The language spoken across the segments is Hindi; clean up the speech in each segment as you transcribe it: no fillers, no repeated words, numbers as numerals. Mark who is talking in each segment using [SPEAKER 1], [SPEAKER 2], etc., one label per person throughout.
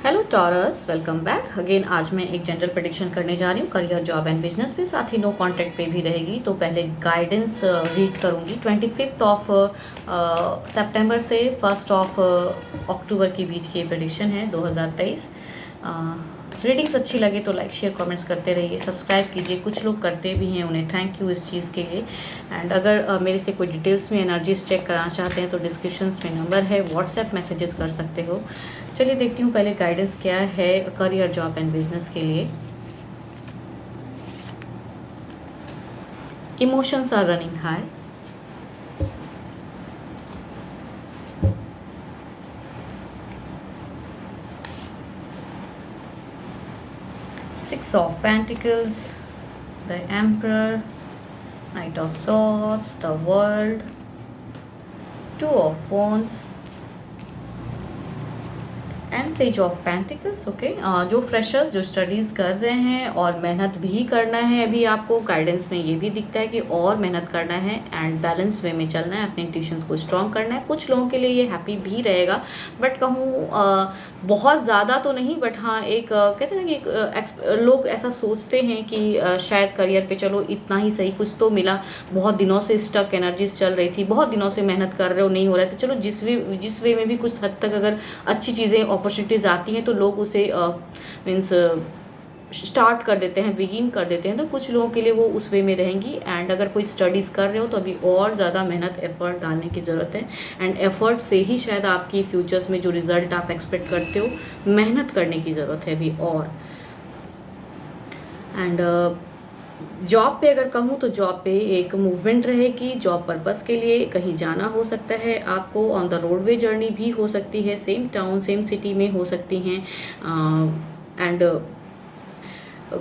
[SPEAKER 1] Hello taurus, welcome back again. आज मैं एक जनरल प्रेडिक्शन करने जा रही हूँ करियर, जॉब एंड बिजनेस पे, साथ ही नो कॉन्टैक्ट पे भी रहेगी। तो पहले गाइडेंस रीड करूँगी 25 ऑफ सितंबर से 1 ऑफ अक्टूबर के बीच की प्रेडिक्शन है 2023। रीडिंग्स अच्छी लगे तो लाइक शेयर कमेंट्स करते रहिए, सब्सक्राइब कीजिए। कुछ लोग करते भी हैं, उन्हें थैंक यू इस चीज़ के लिए। एंड अगर मेरे से कोई डिटेल्स में एनर्जीज चेक कराना चाहते हैं तो डिस्क्रिप्शंस में नंबर है, व्हाट्सएप मैसेजेस कर सकते हो। चलिए देखती हूँ पहले गाइडेंस क्या है करियर, जॉब एंड बिजनेस के लिए। Emotions are running high. Six of Pentacles, the Emperor, Knight of Swords, the World, Two of Wands and page of pentacles. Okay, जो फ्रेशर्स जो स्टडीज़ कर रहे हैं और मेहनत भी करना है, अभी आपको गाइडेंस में ये भी दिखता है कि और मेहनत करना है एंड बैलेंस वे में चलना है, अपने इंट्यूशंस को स्ट्रॉन्ग करना है। कुछ लोगों के लिए ये हैप्पी भी रहेगा, बट कहूँ बहुत ज़्यादा तो नहीं, बट हाँ एक कहते हैं ना कि लोग ऐसा सोचते हैं कि शायद करियर पे चलो इतना ही सही, कुछ तो मिला। बहुत दिनों से स्टक एनर्जीज चल रही थी, बहुत दिनों से मेहनत कर रहे हो, नहीं हो रहा है, तो चलो जिस वे में भी कुछ हद तक अगर अच्छी चीज़ें अपॉर्चुनिटीज़ आती हैं तो लोग उसे मीन्स स्टार्ट कर देते हैं, बिगिन कर देते हैं। तो कुछ लोगों के लिए वो उस वे में रहेंगी। एंड अगर कोई स्टडीज़ कर रहे हो तो अभी और ज़्यादा मेहनत एफर्ट डालने की ज़रूरत है, एंड एफर्ट से ही शायद आपकी फ्यूचर्स में जो रिज़ल्ट आप एक्सपेक्ट करते हो, मेहनत करने की ज़रूरत है अभी और। एंड जॉब पे अगर कहूँ तो जॉब पे एक मूवमेंट रहेगी, जॉब पर्पस के लिए कहीं जाना हो सकता है आपको, ऑन द रोडवे जर्नी भी हो सकती है, सेम टाउन सेम सिटी में हो सकती हैं। एंड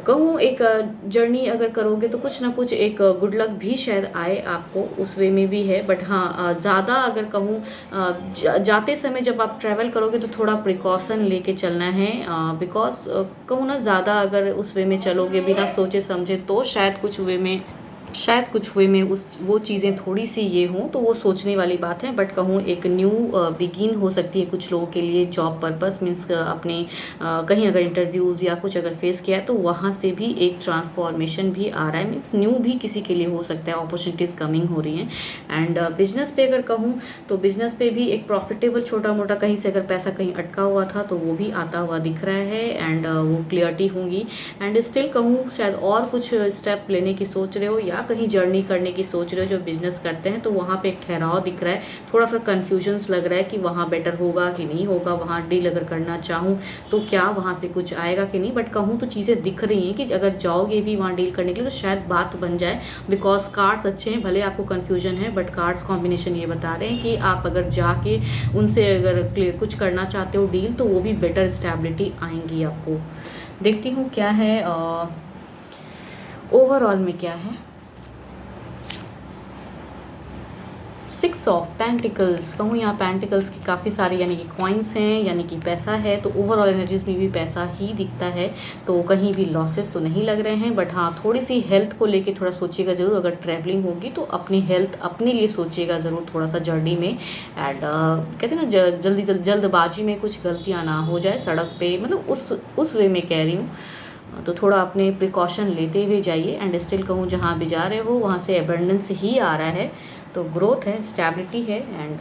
[SPEAKER 1] कहूँ एक जर्नी अगर करोगे तो कुछ ना कुछ एक गुड लक भी शायद आए आपको, उस वे में भी है। बट हाँ ज़्यादा अगर कहूँ जाते समय जब आप ट्रैवल करोगे तो थोड़ा प्रिकॉशन लेके चलना है, बिकॉज कहूँ ना ज़्यादा अगर उस वे में चलोगे बिना सोचे समझे तो शायद कुछ वे में उस वो चीज़ें थोड़ी सी ये हों तो वो सोचने वाली बात है। बट कहूँ एक न्यू बिगिन हो सकती है कुछ लोगों के लिए जॉब पर्पस, मीन्स अपने कहीं अगर इंटरव्यूज़ या कुछ अगर फेस किया है तो वहाँ से भी एक ट्रांसफॉर्मेशन भी आ रहा है, मीन्स न्यू भी किसी के लिए हो सकता है, अपॉर्चुनिटीज़ कमिंग हो रही हैं। एंड बिजनेस पे अगर कहूँ तो बिजनेस पे भी एक प्रॉफिटेबल छोटा मोटा कहीं से अगर पैसा कहीं अटका हुआ था तो वो भी आता हुआ दिख रहा है, एंड वो क्लियरिटी होंगी। एंड स्टिल कहूँ शायद और कुछ स्टेप लेने की सोच रहे हो या कहीं जर्नी करने की सोच रहे हो जो बिजनेस करते हैं, तो वहाँ पे एक ठहराव दिख रहा है, थोड़ा सा कन्फ्यूजन्स लग रहा है कि वहाँ बेटर होगा कि नहीं होगा, वहाँ डील अगर करना चाहूँ तो क्या वहाँ से कुछ आएगा कि नहीं। बट कहूँ तो चीज़ें दिख रही हैं कि अगर जाओगे भी वहाँ डील करने के लिए तो शायद बात बन जाए, बिकॉज कार्ड्स अच्छे हैं, भले आपको कन्फ्यूजन है बट कार्ड्स कॉम्बिनेशन ये बता रहे हैं कि आप अगर जाके उनसे अगर कुछ करना चाहते हो डील तो वो भी बेटर स्टेबिलिटी आएंगी आपको। देखती हूँ क्या है ओवरऑल में क्या है। 6 ऑफ पेंटिकल्स, कहूँ यहाँ पेंटिकल्स की काफ़ी सारी यानी कि कॉइन्स हैं, यानी कि पैसा है, तो ओवरऑल एनर्जीज में भी पैसा ही दिखता है, तो कहीं भी लॉसेस तो नहीं लग रहे हैं। बट हाँ थोड़ी सी हेल्थ को लेके थोड़ा सोचिएगा ज़रूर, अगर ट्रैवलिंग होगी तो अपनी हेल्थ अपने लिए सोचिएगा ज़रूर थोड़ा सा जर्नी में। एंड कहते हैं ना जल्दबाजी में कुछ गलतियाँ ना हो जाए सड़क पे, मतलब उस वे में कह रही हूँ, तो थोड़ा अपने प्रिकॉशन लेते हुए जाइए। एंड स्टिल कहूँ जहाँ भी जा रहे हो वहाँ से एबंडेंस ही आ रहा है, तो ग्रोथ है, स्टेबिलिटी है, एंड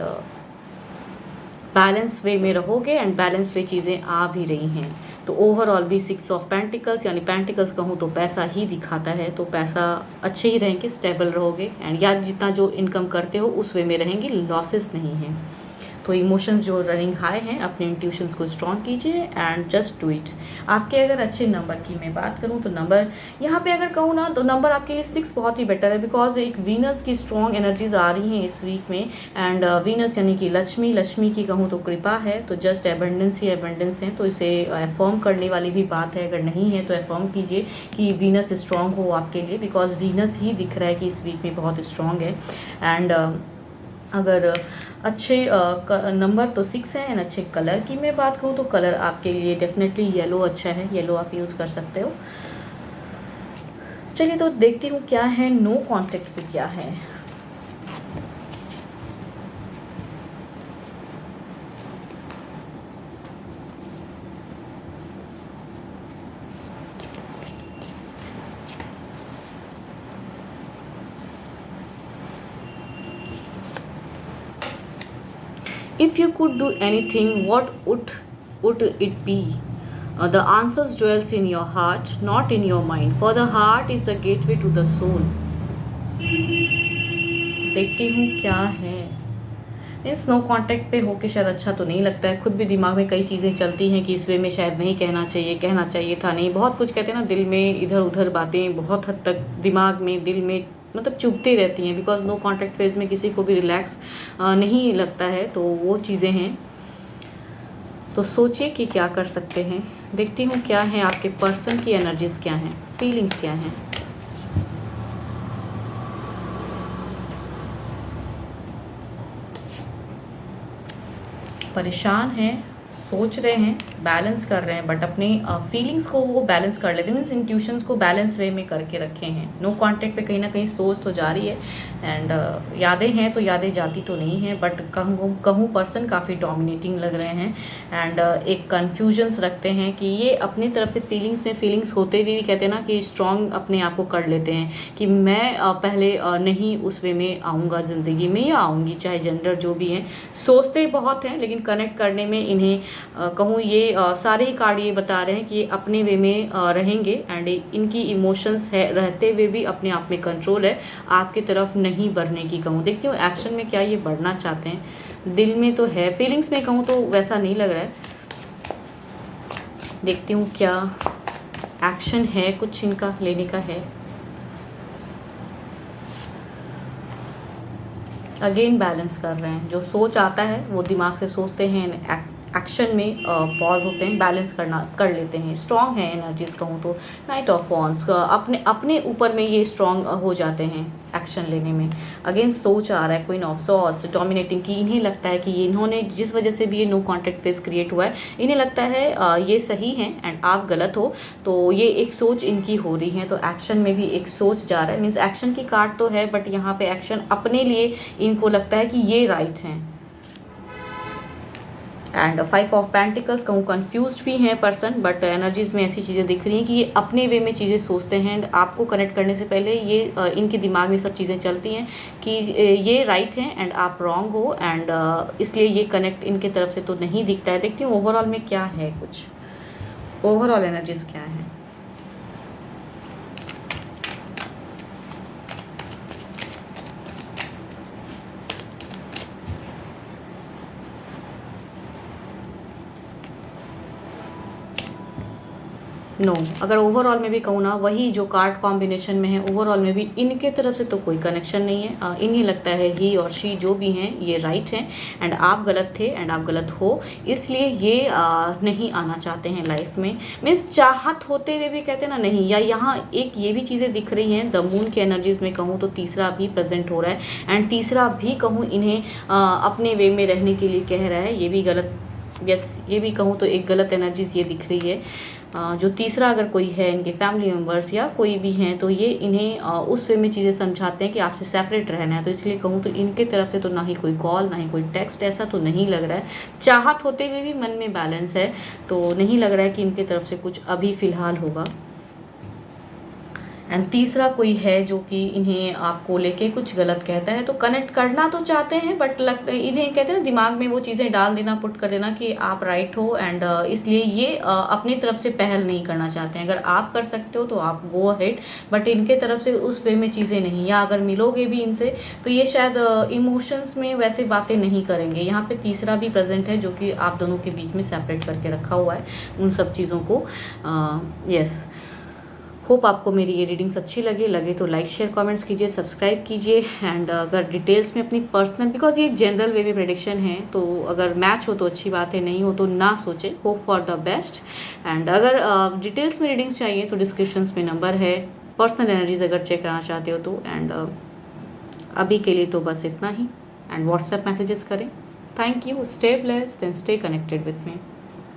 [SPEAKER 1] बैलेंस वे में रहोगे एंड बैलेंस वे चीज़ें आ भी रही हैं। तो ओवरऑल भी 6 ऑफ पेंटिकल्स, यानी पेंटिकल्स कहूँ तो पैसा ही दिखाता है, तो पैसा अच्छे ही रहेंगे, स्टेबल रहोगे, एंड या जितना जो इनकम करते हो उस वे में रहेंगी, लॉसेस नहीं हैं। तो इमोशंस जो रनिंग हाई हैं, अपने इंट्यूशंस को स्ट्रॉन्ग कीजिए एंड जस्ट डू इट। आपके अगर अच्छे नंबर की मैं बात करूं तो नंबर यहाँ पे अगर कहूँ ना तो नंबर आपके लिए 6 बहुत ही बेटर है, बिकॉज एक वीनस की स्ट्रॉन्ग एनर्जीज आ रही हैं इस वीक में। एंड वीनस यानी कि लक्ष्मी की कहूँ तो कृपा है, तो जस्ट एबंडेंस ही एबंडेंस है, तो इसे एफर्म करने वाली भी बात है। अगर नहीं है तो एफर्म कीजिए कि वीनस स्ट्रॉन्ग हो आपके लिए, बिकॉज वीनस ही दिख रहा है कि इस वीक में बहुत स्ट्रॉन्ग है। एंड अगर अच्छे नंबर तो 6 है, एंड अच्छे कलर की मैं बात करूँ तो कलर आपके लिए डेफिनेटली येलो अच्छा है, येलो आप यूज़ कर सकते हो। चलिए तो देखती हूँ क्या है नो कॉन्टेक्ट पे क्या है। If you could do anything, what would it be? The answers dwells in your heart, not in your mind, for the heart is the gateway to the soul. देखती हूँ क्या है। इस नो कांटेक्ट पे होके शायद अच्छा तो नहीं लगता है, खुद भी दिमाग में कई चीज़ें चलती हैं कि इस वे में शायद नहीं कहना चाहिए था नहीं, बहुत कुछ कहते हैं ना, दिल में इधर उधर बातें बहुत हद तक दिमाग में दिल में मतलब चुभती रहती हैं, बिकॉज नो कांटेक्ट फेज में किसी को भी रिलैक्स नहीं लगता है, तो वो चीज़ें हैं। तो सोचिए कि क्या कर सकते हैं। देखती हूँ क्या है आपके पर्सन की एनर्जीज, क्या हैं, फीलिंग्स क्या हैं। परेशान हैं, सोच रहे हैं, बैलेंस कर रहे हैं, बट अपनी फीलिंग्स को वो बैलेंस कर लेते हैं, मीन्स इंट्यूशंस को बैलेंस वे में करके रखे हैं। नो कांटेक्ट पे कहीं ना कहीं सोच तो जारी है, एंड यादें हैं तो यादें जाती तो नहीं हैं, बट कहूँ पर्सन काफ़ी डोमिनेटिंग लग रहे हैं, एंड एक कन्फ्यूजन्स रखते हैं कि ये अपनी तरफ से फीलिंग्स में फीलिंग्स होते हुए भी कहते हैं ना कि स्ट्रॉन्ग अपने आप को कर लेते हैं कि मैं पहले नहीं उस वे में आऊँगा ज़िंदगी में, या आऊँगी, चाहे जेंडर जो भी हैं। सोचते बहुत हैं लेकिन कनेक्ट करने में इन्हें कहूँ ये सारे ही कार्ड ये बता रहे हैं कि ये अपने वे में रहेंगे, एंड इनकी इमोशंस है रहते हुए भी अपने आप में कंट्रोल है, आपकी तरफ नहीं बढ़ने की कहूँ। देखती हूँ एक्शन में क्या ये बढ़ना चाहते हैं, दिल में तो है, फीलिंग्स में कहूँ तो वैसा नहीं लग रहा है। देखती हूँ क्या एक्शन है, कुछ इनका लेने का है। अगेन बैलेंस कर रहे हैं, जो सोच आता है वो दिमाग से सोचते हैं, एक्शन में पॉज होते हैं, बैलेंस कर लेते हैं, स्ट्रॉन्ग है एनर्जीज कहूँ तो। नाइट ऑफ वॉन्ड्स अपने ऊपर में ये स्ट्रॉन्ग हो जाते हैं एक्शन लेने में। अगेन सोच आ रहा है, क्वीन ऑफ सॉर्ड्स डोमिनेटिंग की, इन्हें लगता है कि ये इन्होंने जिस वजह से भी ये नो कॉन्टैक्ट फेज क्रिएट हुआ है, इन्हें लगता है ये सही है एंड आप गलत हो, तो ये एक सोच इनकी हो रही है। तो एक्शन में भी एक सोच जा रहा है, मीन्स एक्शन की कार्ड तो है, बट यहाँ पे एक्शन अपने लिए इनको लगता है कि ये राइट हैं। एंड 5 ऑफ पेंटिकल्स कहूँ कंफ्यूज्ड भी हैं पर्सन, बट एनर्जीज में ऐसी चीज़ें दिख रही हैं कि ये अपने वे में चीज़ें सोचते हैं, एंड आपको कनेक्ट करने से पहले ये इनके दिमाग में सब चीज़ें चलती हैं कि ये राइट हैं एंड आप रॉन्ग हो, एंड इसलिए ये कनेक्ट इनके तरफ से तो नहीं दिखता है। देखती हूँ ओवरऑल में क्या है, कुछ ओवरऑल एनर्जीज क्या है। नो अगर ओवरऑल में भी कहूँ ना, वही जो कार्ड कॉम्बिनेशन में है, ओवरऑल में भी इनके तरफ से तो कोई कनेक्शन नहीं है। इन्हें लगता है ही और शी जो भी हैं ये राइट हैं एंड आप गलत थे एंड आप गलत हो, इसलिए ये नहीं आना चाहते हैं लाइफ में। मीन्स चाहत होते हुए भी कहते हैं ना नहीं, या यहाँ एक ये भी चीज़ें दिख रही हैं द मून के एनर्जीज में कहूँ तो तीसरा भी प्रेजेंट हो रहा है, एंड तीसरा भी कहूँ इन्हें अपने वे में रहने के लिए कह रहा है। ये भी गलत, यस ये भी कहूँ तो एक गलत एनर्जीज ये दिख रही है। जो तीसरा अगर कोई है इनके फैमिली मेम्बर्स या कोई भी हैं, तो ये इन्हें उस वे में चीज़ें समझाते हैं कि आपसे सेपरेट रहना है। तो इसलिए कहूँ तो इनके तरफ से तो ना ही कोई कॉल ना ही कोई टेक्स्ट, ऐसा तो नहीं लग रहा है। चाहत होते हुए भी मन में बैलेंस है, तो नहीं लग रहा है कि इनकी तरफ से कुछ अभी फ़िलहाल होगा। एंड तीसरा कोई है जो कि इन्हें आपको लेके कुछ गलत कहता है, तो कनेक्ट करना तो चाहते हैं, बट इन्हें कहते हैं दिमाग में वो चीज़ें डाल देना, पुट कर देना कि आप राइट हो, एंड इसलिए ये अपनी तरफ से पहल नहीं करना चाहते हैं। अगर आप कर सकते हो तो आप गो अहेड, बट इनके तरफ से उस वे में चीज़ें नहीं, या अगर मिलोगे भी इनसे तो ये शायद इमोशंस में वैसे बातें नहीं करेंगे। यहाँ पे तीसरा भी प्रेजेंट है जो कि आप दोनों के बीच में सेपरेट करके रखा हुआ है उन सब चीज़ों को। यस, होप आपको मेरी ये रीडिंग्स अच्छी लगे तो लाइक शेयर कमेंट्स कीजिए, सब्सक्राइब कीजिए, एंड अगर डिटेल्स में अपनी पर्सनल, बिकॉज ये जनरल वे में प्रेडिक्शन है, तो अगर मैच हो तो अच्छी बात है, नहीं हो तो ना सोचें, hope for the best. And अगर डिटेल्स में रीडिंग्स चाहिए तो डिस्क्रिप्शंस में नंबर है, पर्सनल एनर्जीज अगर चेक करना चाहते हो तो। एंड अभी के लिए तो बस इतना ही, एंड व्हाट्सएप मैसेजेस करें। Thank you, stay blessed and stay connected with me.